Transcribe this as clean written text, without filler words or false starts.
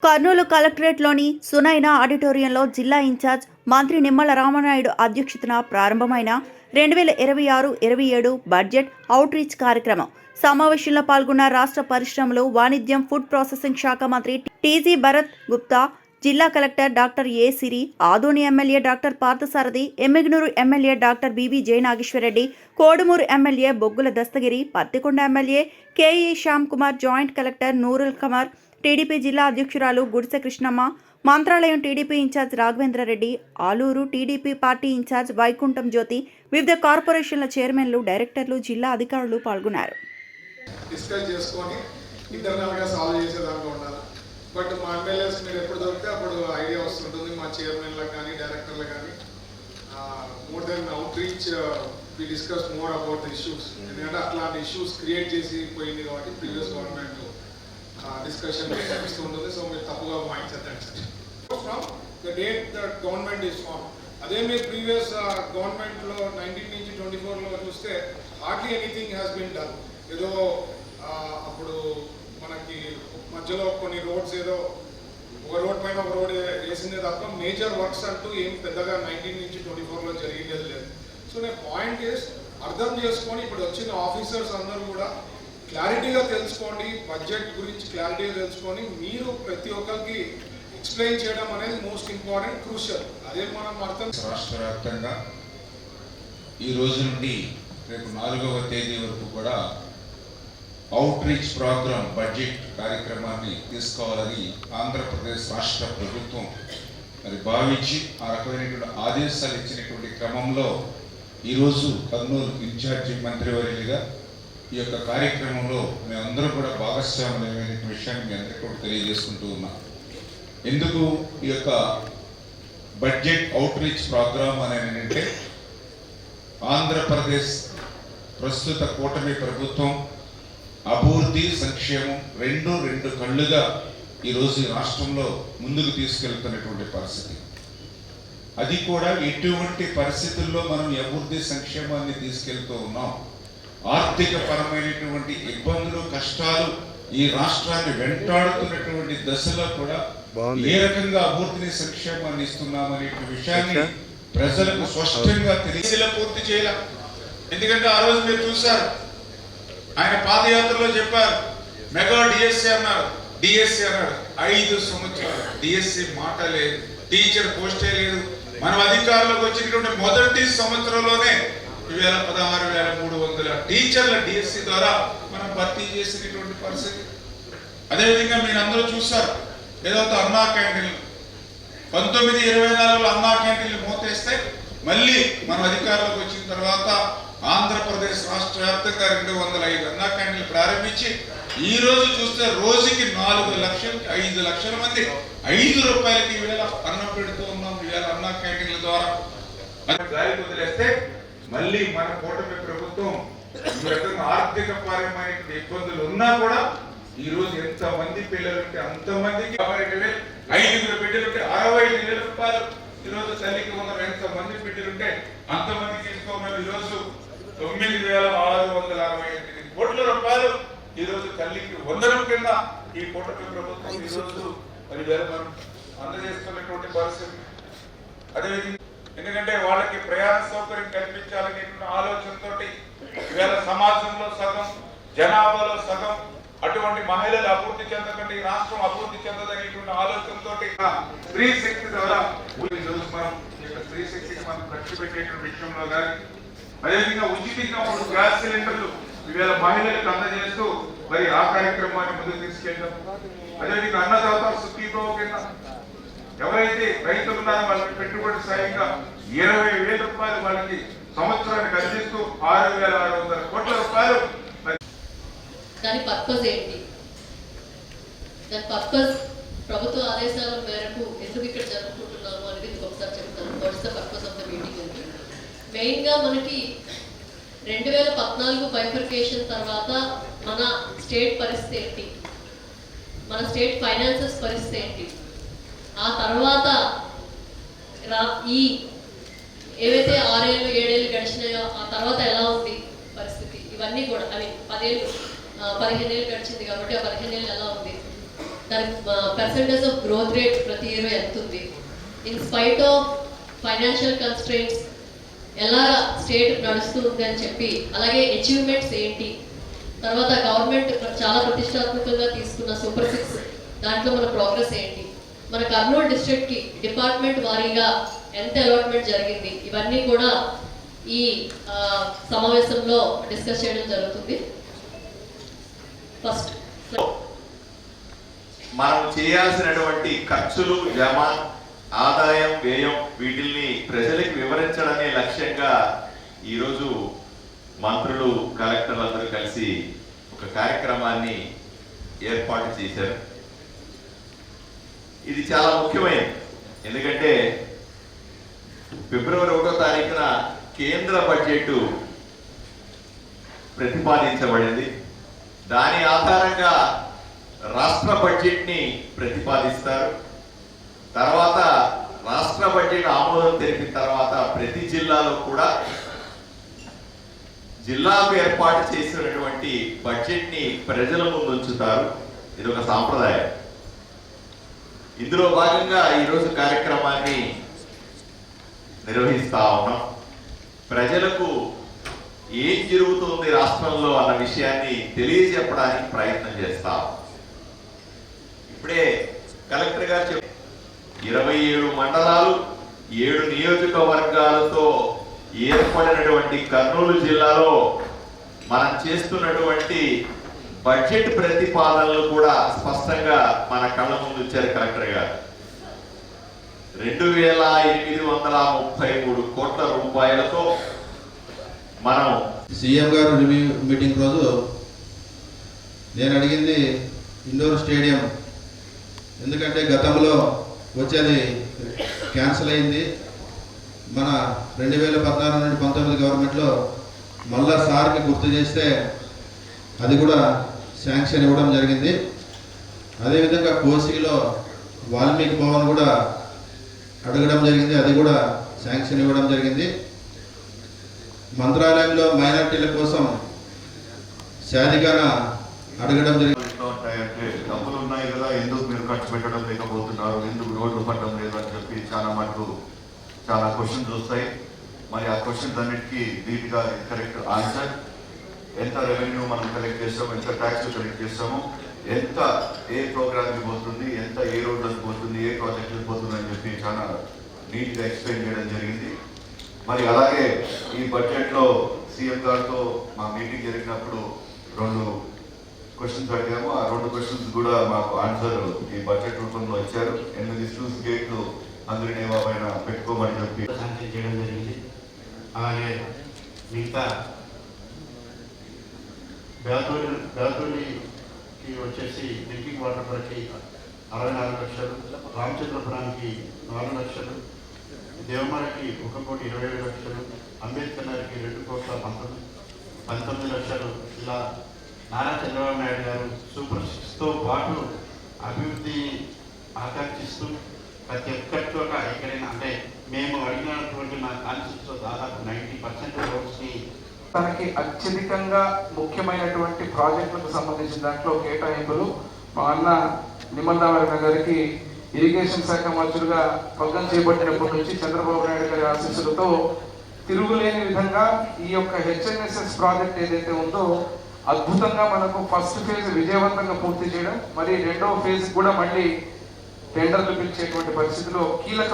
కర్నూలు కలెక్టరేట్లోని సునైనా ఆడిటోరియంలో జిల్లా ఇన్ఛార్జ్ మంత్రి నిమ్మల రామనాయుడు అధ్యక్షతన ప్రారంభమైన 2026-27 బడ్జెట్ అవుట్ రీచ్ కార్యక్రమం. సమావేశంలో పాల్గొన్న రాష్ట్ర పరిశ్రమలు, వాణిజ్యం, ఫుడ్ ప్రాసెసింగ్ శాఖ మంత్రి టీజీ భరత్ గుప్తా, జిల్లా collector doctor A Siri, Adoni MLA doctor Parthasarathi, Emmiganur MLA doctor BV Jayanageswara Reddy, Kodumur MLA Boggula Dastagiri, Pattikonda MLA KE Shyam Kumar, joint collector Noorul Qamar, TDP జిల్లా అధ్యక్షురాలు Gudise Krishnamma, Mantralayam TDP incharge Raghavendra Reddy, Aluru TDP party incharge Vaikuntham Jyothi, వివిధ కార్పొరేషన్ల చైర్మన్లు, డైరెక్టర్లు, జిల్లా అధికారులు పాల్గొన్నారు. బట్ మా ఎమ్మెల్యేస్ మీరు ఎప్పుడు దొరికితే అప్పుడు ఐడియా వస్తుంటుంది. మా చైర్మన్లకు కానీ డైరెక్టర్లకు కానీ more than outreach we discuss more about the issues. ఎందుకంటే అట్లాంటి ఇష్యూస్ క్రియేట్ చేసి పోయింది కాబట్టి ప్రీవియస్ గవర్నమెంట్ డిస్కషన్ కనిపిస్తూ ఉంటుంది. సో మీరు తప్పుగా భావించద్దండి. From the date the government is form, అదే మీరు ప్రీవియస్ గవర్నమెంట్లో 19 నుంచి 24లో చూస్తే hardly anything has been done. ఏదో అప్పుడు మనకి మధ్యలో కొన్ని రోడ్స్ ఏదో ఒక రోడ్ పైన ఒక రోడ్ వేసిందే తప్ప మేజర్ వర్క్స్ అంటూ ఏం పెద్దగా 19 నుంచి 24లో జరిగేది లేదు. సో నేను పాయింట్ ఇస్ అర్థం చేసుకొని ఇప్పుడు వచ్చిన ఆఫీసర్స్ అందరూ కూడా క్లారిటీగా తెలుసుకోండి, బడ్జెట్ గురించి క్లారిటీగా తెలుసుకొని మీరు ప్రతి ఒక్కరికి ఎక్స్ప్లెయిన్ చేయడం అనేది మోస్ట్ ఇంపార్టెంట్, క్రూషియల్. అదే మనం అర్థం. రాష్ట్ర వ్యాప్తంగా ఈ రోజు నుండి రేపు 4వ తేదీ వరకు కూడా అవుట్ రీచ్ ప్రోగ్రామ్ బడ్జెట్ కార్యక్రమాన్ని తీసుకోవాలని ఆంధ్రప్రదేశ్ రాష్ట్ర ప్రభుత్వం భావించి ఆ రకమైనటువంటి ఆదేశాలు ఇచ్చినటువంటి క్రమంలో ఈరోజు కర్నూలు ఇన్ఛార్జి మంత్రివర్యులుగా ఈ యొక్క కార్యక్రమంలో మేమందరం కూడా భాగస్వాములమైన విషయాన్ని మీ అందరికీ కూడా తెలియజేసుకుంటూ ఉన్నాం. ఎందుకు ఈ యొక్క బడ్జెట్ అవుట్ రీచ్ ప్రోగ్రామ్ అనేది అంటే ఆంధ్రప్రదేశ్ ప్రస్తుత కూటమి ప్రభుత్వం అభివృద్ధి, సంక్షేమం రెండు కళ్ళుగా ఈరోజు రాష్ట్రంలో ముందుకు తీసుకెళ్తున్నటువంటి పరిస్థితి. అది కూడా ఎటువంటి పరిస్థితుల్లో మనం అభివృద్ధి సంక్షేమాన్ని తీసుకెళ్తూ ఉన్నాం. ఆర్థిక పరమైనటువంటి ఇబ్బందులు, కష్టాలు ఈ రాష్ట్రాన్ని వెంటాడుతున్నటువంటి దశలో కూడా ఏ రకంగా అభివృద్ధిని, సంక్షేమాన్ని ఇస్తున్నామనే విషయాన్ని ప్రజలకు స్పష్టంగా తెలిసేలా పూర్తి చేయాల. ఎందుకంటే ఆ రోజు మీరు చూశారు, ఆయన పాదయాత్రలో చెప్పారు మెగా డిఎస్సీ అన్నారు, డిఎస్సీ అన్నాడు. 5 సంవత్సరాలు డిఎస్సీ మాట లేదు, టీచర్ పోస్టే లేదు. మనం అధికారంలోకి వచ్చినటువంటి మొదటి సంవత్సరంలోనే 16,300 టీచర్ల డిఎస్సీ ద్వారా మనం భర్తీ చేసినటువంటి పరిస్థితి. అదేవిధంగా మీరు అందరూ చూస్తారు ఏదైతే అన్నా క్యాంటీన్లు 1924లో అన్నా క్యాంటీన్లు మూతేస్తే మళ్ళీ మనం అధికారంలోకి వచ్చిన తర్వాత ఆంధ్రప్రదేశ్ రాష్ట్ర వ్యాప్తంగా 205 అన్నా క్యాంటీన్లు ప్రారంభించి ఈ రోజు చూస్తే రోజుకి 4 లక్షలకి 5 లక్షల మంది 5 రూపాయలకి ఈవేళ అన్నం పెడుతూ ఉన్నాం. ఈవేళ అన్నా క్యాంటీన్ల ద్వారా గాలికి వదిలేస్తే మళ్ళీ మన కూటమి ప్రభుత్వం ఆర్థిక పరమైన ఇబ్బందులు ఉన్నా కూడా ఈ రోజు ఎంత మంది పిల్లలుంటే అంతమందికి 5 బిడ్డలుంటే 65,000 రూపాయలు ఈ రోజు తల్లికి ఉన్న ఎంత మంది బిడ్డలుంటే అంతమందికి తీసుకోమని ఈ రోజు 9,668 కోట్ల రూపాయలు ఈ రోజు తల్లికి వందనం కింద ఈ కూటమి ప్రభుత్వం ఈ రోజు మరి మనం అందజేస్తున్నటువంటి పరిస్థితి. అదేవిధంగా ఎందుకంటే వాళ్ళకి ప్రయాణ సౌకర్యం కల్పించాలనే ఆలోచనతో ఇవాళ సమాజంలో సగం, జనాభాలో సగం అటువంటి మహిళలు అభివృద్ధి చెందకండి, రాష్ట్రం అభివృద్ధి చెందదనేటువంటి ఆలోచనతో స్త్రీ శక్తి ద్వారా ఈరోజు మనం స్త్రీ శక్తికి మనం ఖర్చు పెట్టేటువంటి విషయంలో కానీ, అదేవిధంగా ఉచితంగా 3 గ్యాస్ సిలిండర్లు ఇవాళ మహిళలకు అందజేస్తూ మరి ఆ కార్యక్రమాన్ని ముందుకు తీసుకెళ్ళాం. అదేవిధంగా అన్నదాత సుఖీభవ కింద ఎవరైతే రైతులు ఉన్నారో వాళ్ళకి పెట్టుబడి సాయంగా 20,000 రూపాయలు వాళ్ళకి సంవత్సరానికి అందిస్తూ 6,600 కోట్ల రూపాయలు. దాని పర్పస్ ఏంటి? దాని పర్పస్ ప్రభుత్వ ఆదేశాల మేరకు ఎందుకు ఇక్కడ జరుపుకుంటున్నాము అనేది ఒకసారి చెప్తాను. What's the purpose of the meeting అంటే మెయిన్గా మనకి 2014 బైఫర్కేషన్ తర్వాత మన స్టేట్ పరిస్థితి ఏంటి, మన స్టేట్ ఫైనాన్సెస్ పరిస్థితి ఏంటి, ఆ తర్వాత ఈ ఏవైతే 6 ఏళ్ళు 7 ఏళ్ళు గడిచినాయో ఆ తర్వాత ఎలా ఉంది పరిస్థితి, ఇవన్నీ కూడా 10 ఏళ్ళు 15 ఏళ్ళు గడిచింది కాబట్టి ఆ 15 ఏళ్ళు ఎలా ఉంది, దాని పర్సంటేజ్ ఆఫ్ గ్రోత్ రేట్ ప్రతి ఇయర్ ఎంత ఉంది, in spite of financial constraints ఎలా స్టేట్ నడుస్తుంది అని చెప్పి, అలాగే అచీవ్మెంట్స్ ఏంటి, తర్వాత గవర్నమెంట్ చాలా ప్రతిష్టాత్మకంగా తీసుకున్న సూపర్ 6 దాంట్లో మన ప్రోగ్రెస్ ఏంటి, మన కర్నూలు డిస్ట్రిక్ట్కి డిపార్ట్మెంట్ వారీగా ఎంత అలాట్మెంట్ జరిగింది, ఇవన్నీ కూడా ఈ సమావేశంలో డిస్కస్ చేయడం జరుగుతుంది. ఫస్ట్ మనం చేయాల్సినటువంటి ఖర్చులు, జమ, ఆదాయం, వ్యయం వీటిల్ని ప్రజలకు వివరించడమే లక్ష్యంగా ఈరోజు మంత్రులు, కలెక్టర్లు అందరూ కలిసి ఒక కార్యక్రమాన్ని ఏర్పాటు చేశారు. ఇది చాలా ముఖ్యమైనది. ఎందుకంటే ఫిబ్రవరి 1వ తారీఖున కేంద్ర బడ్జెట్ ప్రతిపాదించబడింది. దాని ఆధారంగా రాష్ట్ర బడ్జెట్ని ప్రతిపాదిస్తారు. తర్వాత రాష్ట్ర బడ్జెట్ ఆమోదం తెలిపిన తర్వాత ప్రతి జిల్లాలో కూడా జిల్లాకు ఏర్పాటు చేసినటువంటి బడ్జెట్ని ప్రజల ముందు ఉంచుతారు. ఇది ఒక సాంప్రదాయం. ఇందులో భాగంగా ఈరోజు కార్యక్రమాన్ని నిర్వహిస్తా ఉన్నాం. ప్రజలకు ఏం జరుగుతుంది రాష్ట్రంలో అన్న విషయాన్ని తెలియజెప్పడానికి ప్రయత్నం చేస్తాం. ఇప్పుడే కలెక్టర్ గారు 27 మండలాలు, 7 నియోజకవర్గాలతో ఏర్పడినటువంటి కర్నూలు జిల్లాలో మనం చేస్తున్నటువంటి బడ్జెట్ ప్రతిపాదనలు కూడా స్పష్టంగా మన కళ్ళ ముందు ఉంచారు కలెక్టర్ గారు. 2833 కోట్ల రూపాయలతో మనం సీఎం గారు రివ్యూ మీటింగ్ రోజు నేను అడిగింది ఇండోర్ స్టేడియం, ఎందుకంటే గతంలో వచ్చేది క్యాన్సిల్ అయింది. మన 2014 నుండి 19 గవర్నమెంట్లో మళ్ళా సార్కి గుర్తు చేస్తే అది కూడా శాంక్షన్ ఇవ్వడం జరిగింది. అదేవిధంగా కోసిగిలో వాల్మీకి భవన్ కూడా అడగడం జరిగింది, అది కూడా శాంక్షన్ ఇవ్వడం జరిగింది. మంత్రాలయంలో మైనార్టీల కోసం శాదిగాన అడగడం జరిగింది. డబ్బులు ఉన్నాయి కదా, ఎందుకు మీరు ఖర్చు పెట్టడం లేకపోతున్నారు, ఎందుకు రోడ్లు పట్టడం లేదు అని చెప్పి చాలా క్వశ్చన్స్ వస్తాయి. మరి ఆ క్వశ్చన్స్ అన్నిటికీ నీట్గా కరెక్ట్ ఆన్సర్. ఎంత రెవెన్యూ మనం కలెక్ట్ చేస్తాము, ఎంత ట్యాక్స్ కలెక్ట్ చేస్తాము, ఎంత ఏ ప్రోగ్రామ్కి పోతుంది, ఎంత ఏ రోడ్లకు పోతుంది, ఏ ప్రాజెక్టులకు పోతుంది అని చెప్పి చాలా నీట్గా ఎక్స్ప్లెయిన్ చేయడం జరిగింది. మరి అలాగే ఈ బడ్జెట్లో సీఎం గారితో మా మీటింగ్ జరిగినప్పుడు 2 క్వశ్చన్స్ అడిగాము. ఆ 2 క్వశ్చన్స్ కూడా మాకు ఆన్సర్ ఈ బడ్జెట్ రూపంలో ఇచ్చారు. 8 స్లూస్ గేట్లు అందరినీ పైన పెట్టుకోమని చెప్పి శాంక్షన్ చేయడం జరిగింది. అలాగే మిగతా బేతోలికి వచ్చేసి డ్రింకింగ్ వాటర్ కొరకి 64 లక్షలు, రామచంద్రపురానికి 4 లక్షలు, దేవమరకి 1,20,000 లక్షలు, అంబేద్కర్ నగర్కి 2,19 లక్షలు. ఇలా నారా చంద్రబాబు నాయుడు గారు సూపర్ 6తో పాటు అభివృద్ధి ఆకాంక్షిస్తూ ప్రతి ఒక్కరి చోట ఎక్కడైనా, అంటే మేము అడిగినటువంటి మా కాన్స్టిట్యూన్సీలో దాదాపు 90% రోడ్స్ని తనకి అత్యధికంగా ముఖ్యమైనటువంటి ప్రాజెక్టులకు సంబంధించిన దాంట్లో కేటాయింపులు మా అన్న నిమ్మల రామారావు గారికి ఇరిగేషన్ శాఖ మంత్రులుగా పగ్గం చేపట్టినప్పటి నుంచి చంద్రబాబు నాయుడు గారి ఆశీస్సులతో తిరుగులేని విధంగా ఈ యొక్క HNSS ప్రాజెక్ట్ ఏదైతే ఉందో అద్భుతంగా మనకు ఫస్ట్ ఫేజ్ విజయవంతంగా పూర్తి చేయడం, మరి 2వ ఫేజ్ కూడా మళ్ళీ టెండర్లు పిలిచేటువంటి పరిస్థితిలో కీలక